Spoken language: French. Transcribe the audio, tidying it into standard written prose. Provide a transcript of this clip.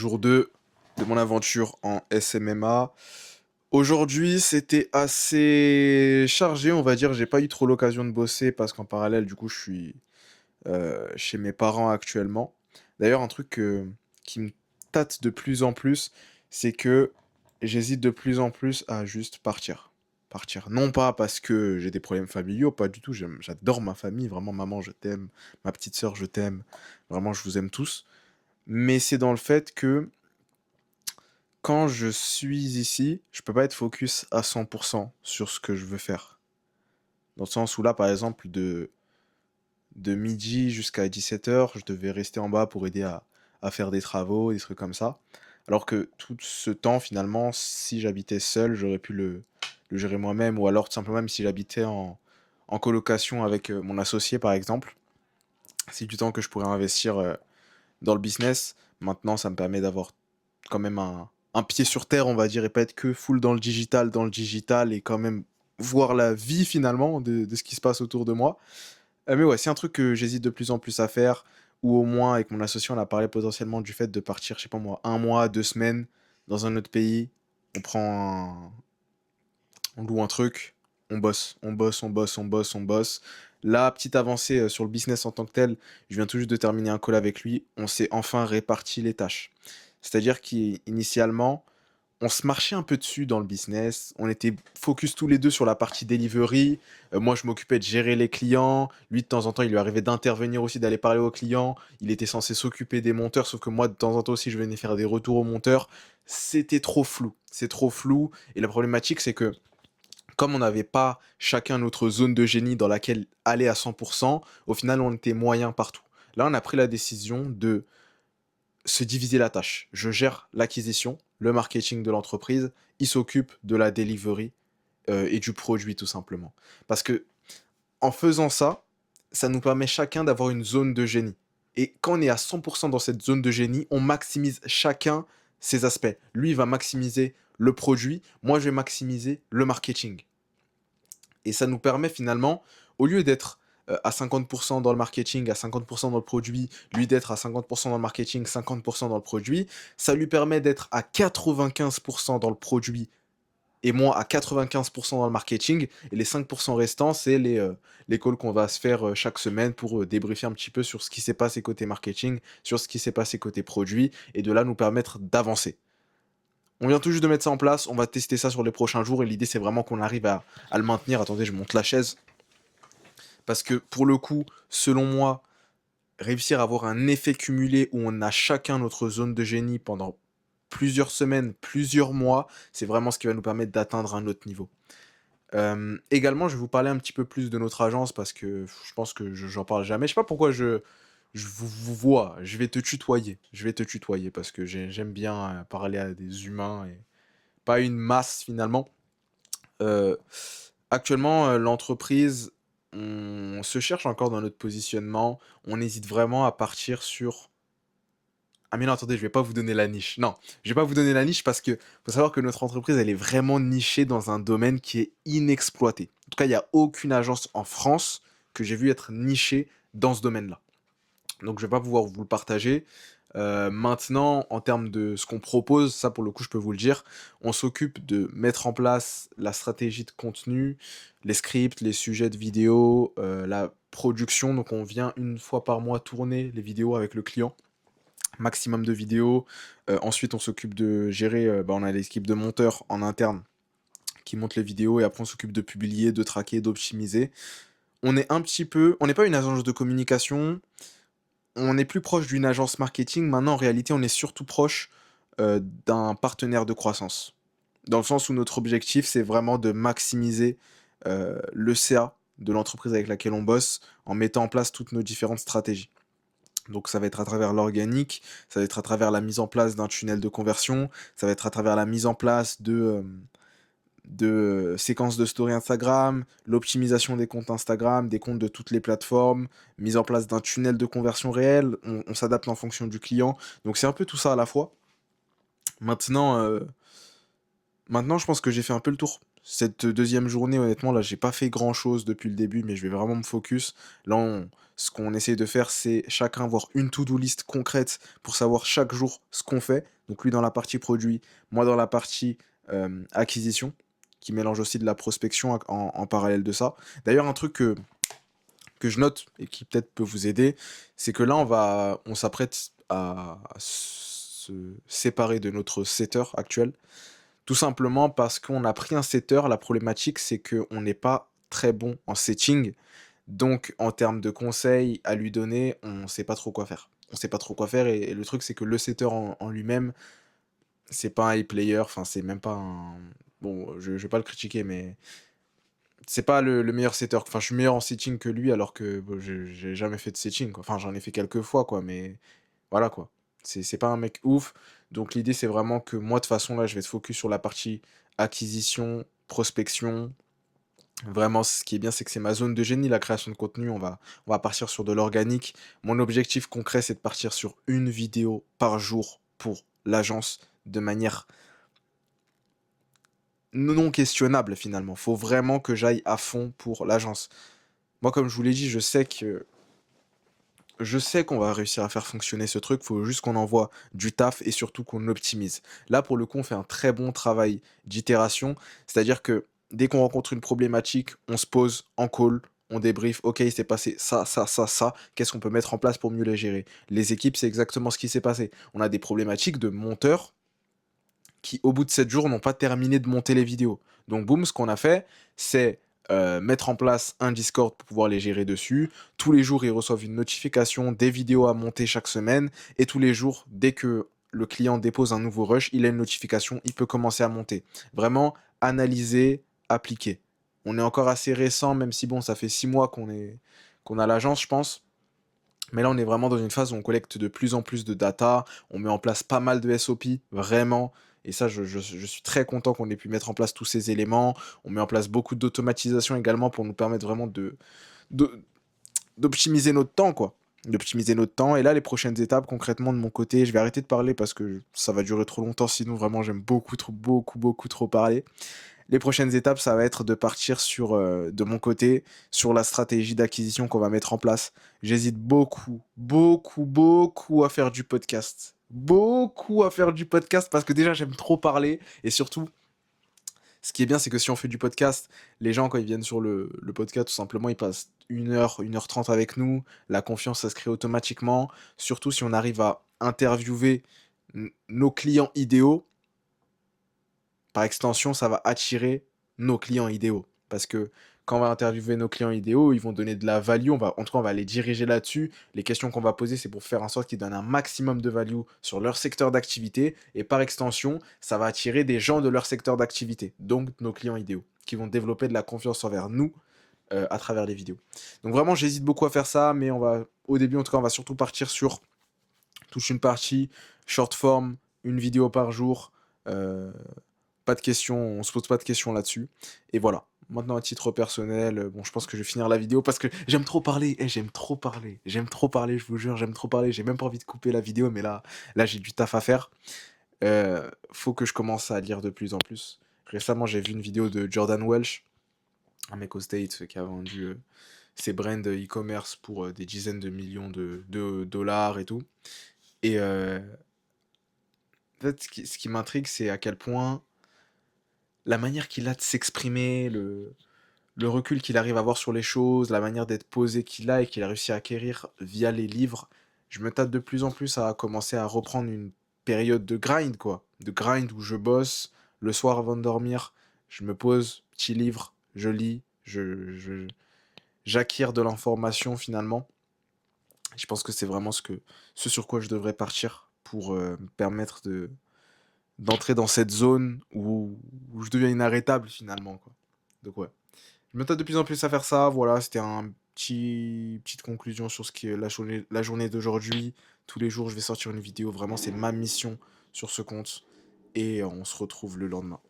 Jour 2 de mon aventure en SMMA. Aujourd'hui, c'était assez chargé, on va dire. J'ai pas eu trop l'occasion de bosser parce qu'en parallèle, du coup, je suis chez mes parents actuellement. D'ailleurs, un truc qui me tâte de plus en plus, c'est que j'hésite de plus en plus à juste partir. Partir. Non pas parce que j'ai des problèmes familiaux, pas du tout. J'adore ma famille, vraiment, maman, je t'aime. Ma petite sœur, je t'aime. Vraiment, je vous aime tous. Mais c'est dans le fait que quand je suis ici, je peux pas être focus à 100% sur ce que je veux faire. Dans le sens où là, par exemple, de midi jusqu'à 17h, je devais rester en bas pour aider à faire des travaux, des trucs comme ça. Alors que tout ce temps, finalement, si j'habitais seul, j'aurais pu le gérer moi-même. Ou alors, tout simplement, même si j'habitais en colocation avec mon associé, par exemple, c'est du temps que je pourrais investir dans le business. Maintenant, ça me permet d'avoir quand même un pied sur terre, on va dire, et pas être que full dans le digital, et quand même voir la vie finalement de ce qui se passe autour de moi. Mais ouais, c'est un truc que j'hésite de plus en plus à faire, ou au moins avec mon associé, on a parlé potentiellement du fait de partir, je sais pas moi, un mois, 2 semaines dans un autre pays. On prend on loue un truc, on bosse, on bosse, on bosse, on bosse, on bosse. La petite avancée sur le business en tant que tel, je viens tout juste de terminer un call avec lui, on s'est enfin réparti les tâches. C'est-à-dire qu'initialement, on se marchait un peu dessus dans le business. On était focus tous les deux sur la partie delivery. Moi, je m'occupais de gérer les clients. Lui, de temps en temps, il lui arrivait d'intervenir aussi, d'aller parler aux clients. Il était censé s'occuper des monteurs, sauf que moi, de temps en temps aussi, je venais faire des retours aux monteurs. C'était trop flou. C'est trop flou. Et la problématique, c'est que comme on n'avait pas chacun notre zone de génie dans laquelle aller à 100%, au final, on était moyen partout. Là, on a pris la décision de se diviser la tâche. Je gère l'acquisition, le marketing de l'entreprise, il s'occupe de la delivery et du produit tout simplement. Parce que en faisant ça, ça nous permet chacun d'avoir une zone de génie. Et quand on est à 100% dans cette zone de génie, on maximise chacun ses aspects. Lui, il va maximiser le produit, moi, je vais maximiser le marketing. Et ça nous permet finalement, au lieu d'être à 50% dans le marketing, à 50% dans le produit, lui d'être à 50% dans le marketing, 50% dans le produit, ça lui permet d'être à 95% dans le produit et moi à 95% dans le marketing. Et les 5% restants, c'est les calls qu'on va se faire chaque semaine pour débriefer un petit peu sur ce qui s'est passé côté marketing, sur ce qui s'est passé côté produit, et de là nous permettre d'avancer. On vient tout juste de mettre ça en place, on va tester ça sur les prochains jours, et l'idée c'est vraiment qu'on arrive à le maintenir. Attendez, je monte la chaise. Parce que pour le coup, selon moi, réussir à avoir un effet cumulé où on a chacun notre zone de génie pendant plusieurs semaines, plusieurs mois, c'est vraiment ce qui va nous permettre d'atteindre un autre niveau. Également, je vais vous parler un petit peu plus de notre agence parce que je pense que j'en parle jamais. Je sais pas pourquoi je vous vois, je vais te tutoyer. Je vais te tutoyer parce que j'aime bien parler à des humains et pas une masse finalement. Euh, Actuellement, l'entreprise, on se cherche encore dans notre positionnement. On hésite vraiment à partir sur... Ah mais non, attendez, je vais pas vous donner la niche. Non, je vais pas vous donner la niche parce que faut savoir que notre entreprise, elle est vraiment nichée dans un domaine qui est inexploité. En tout cas, il n'y a aucune agence en France que j'ai vu être nichée dans ce domaine-là. Donc je vais pas pouvoir vous le partager. Maintenant, en termes de ce qu'on propose, ça pour le coup je peux vous le dire, on s'occupe de mettre en place la stratégie de contenu, les scripts, les sujets de vidéo, la production. Donc on vient une fois par mois tourner les vidéos avec le client, maximum de vidéos. Ensuite on s'occupe de gérer, on a l'équipe de monteurs en interne qui montent les vidéos, et après on s'occupe de publier, de traquer, d'optimiser. On est un petit peu, on n'est pas une agence de communication, on est plus proche d'une agence marketing. Maintenant, en réalité, on est surtout proche d'un partenaire de croissance. Dans le sens où notre objectif, c'est vraiment de maximiser le CA de l'entreprise avec laquelle on bosse en mettant en place toutes nos différentes stratégies. Donc ça va être à travers l'organique, ça va être à travers la mise en place d'un tunnel de conversion, ça va être à travers la mise en place de séquences de story Instagram, l'optimisation des comptes Instagram, des comptes de toutes les plateformes, mise en place d'un tunnel de conversion réel, on s'adapte en fonction du client. Donc c'est un peu tout ça à la fois. Maintenant, maintenant je pense que j'ai fait un peu le tour. Cette deuxième journée, honnêtement, là, j'ai pas fait grand chose depuis le début, mais je vais vraiment me focus. Là, ce qu'on essaie de faire, c'est chacun avoir une to-do list concrète pour savoir chaque jour ce qu'on fait. Donc lui dans la partie produit, moi dans la partie acquisition, qui mélange aussi de la prospection en parallèle de ça. D'ailleurs, un truc que je note et qui peut-être peut vous aider, c'est que là, on s'apprête à se séparer de notre setter actuel, tout simplement parce qu'on a pris un setter. La problématique, c'est qu'on n'est pas très bon en setting. Donc, en termes de conseils à lui donner, on sait pas trop quoi faire. On sait pas trop quoi faire et le truc, c'est que le setter en lui-même, c'est pas un high player, enfin, c'est même pas un. Bon, je vais pas le critiquer, mais c'est pas le meilleur setter. Enfin, je suis meilleur en setting que lui, alors que bon, j'ai jamais fait de setting, quoi. Enfin, j'en ai fait quelques fois, quoi, mais voilà, quoi. C'est pas un mec ouf. Donc, l'idée, c'est vraiment que moi, de toute façon, là, je vais te focus sur la partie acquisition, prospection. Vraiment, ce qui est bien, c'est que c'est ma zone de génie, la création de contenu. On va partir sur de l'organique. Mon objectif concret, c'est de partir sur une vidéo par jour pour l'agence de manière non questionnable finalement. Faut vraiment que j'aille à fond pour l'agence. Moi, comme je vous l'ai dit, je sais qu'on va réussir à faire fonctionner ce truc. Faut juste qu'on envoie du taf et surtout qu'on l'optimise. Là, pour le coup, on fait un très bon travail d'itération. C'est-à-dire que dès qu'on rencontre une problématique, on se pose en call, on débrief. Ok, il s'est passé ça, ça, ça, ça. Qu'est-ce qu'on peut mettre en place pour mieux les gérer? Les équipes, c'est exactement ce qui s'est passé. On a des problématiques de monteurs qui, au bout de 7 jours, n'ont pas terminé de monter les vidéos. Donc, boum, ce qu'on a fait, c'est mettre en place un Discord pour pouvoir les gérer dessus. Tous les jours, ils reçoivent une notification des vidéos à monter chaque semaine. Et tous les jours, dès que le client dépose un nouveau rush, il a une notification, il peut commencer à monter. Vraiment, analyser, appliquer. On est encore assez récent, même si bon, ça fait 6 mois qu'on a l'agence, je pense. Mais là, on est vraiment dans une phase où on collecte de plus en plus de data, on met en place pas mal de SOP, vraiment. Et ça, je suis très content qu'on ait pu mettre en place tous ces éléments. On met en place beaucoup d'automatisation également pour nous permettre vraiment de- d'optimiser notre temps, quoi. D'optimiser notre temps. Et là, les prochaines étapes, concrètement, de mon côté, je vais arrêter de parler parce que ça va durer trop longtemps. Sinon, vraiment, j'aime beaucoup trop, beaucoup, beaucoup trop parler. Les prochaines étapes, ça va être de partir sur, de mon côté, sur la stratégie d'acquisition qu'on va mettre en place. J'hésite beaucoup, beaucoup, beaucoup à faire du podcast. Beaucoup à faire du podcast parce que déjà j'aime trop parler et surtout, ce qui est bien, c'est que si on fait du podcast, les gens, quand ils viennent sur le podcast, tout simplement, ils passent 1 heure 1 heure 30 avec nous. La confiance, ça se crée automatiquement. Surtout si on arrive à interviewer nos clients idéaux, par extension, ça va attirer nos clients idéaux. Parce que quand on va interviewer nos clients idéaux, ils vont donner de la value. En tout cas, on va les diriger là-dessus. Les questions qu'on va poser, c'est pour faire en sorte qu'ils donnent un maximum de value sur leur secteur d'activité. Et par extension, ça va attirer des gens de leur secteur d'activité, donc nos clients idéaux, qui vont développer de la confiance envers nous à travers les vidéos. Donc vraiment, j'hésite beaucoup à faire ça, mais au début, en tout cas, on va surtout partir sur touche une partie, short form, une vidéo par jour. euh, Pas de questions, on se pose pas de questions là-dessus. Et voilà. Maintenant, à titre personnel, bon, je pense que je vais finir la vidéo parce que j'aime trop parler. J'aime trop parler. J'aime trop parler, je vous jure, j'aime trop parler. J'ai même pas envie de couper la vidéo, mais là j'ai du taf à faire. Faut que je commence à lire de plus en plus. Récemment, j'ai vu une vidéo de Jordan Welch, un mec aux States qui a vendu ses brands e-commerce pour des dizaines de millions de dollars et tout. Et en fait, ce qui m'intrigue, c'est à quel point la manière qu'il a de s'exprimer, le recul qu'il arrive à avoir sur les choses, la manière d'être posé qu'il a et qu'il a réussi à acquérir via les livres, je me tâte de plus en plus à commencer à reprendre une période de grind, quoi. De grind où je bosse le soir avant de dormir, je me pose, petit livre, je lis, j'acquiers de l'information finalement. Je pense que c'est vraiment ce sur quoi je devrais partir pour me permettre d'entrer dans cette zone où je deviens inarrêtable finalement, quoi. Donc ouais. Je me tâte de plus en plus à faire ça. Voilà, c'était petite conclusion sur ce qui est la journée d'aujourd'hui. Tous les jours, je vais sortir une vidéo. Vraiment, c'est ma mission sur ce compte. Et on se retrouve le lendemain.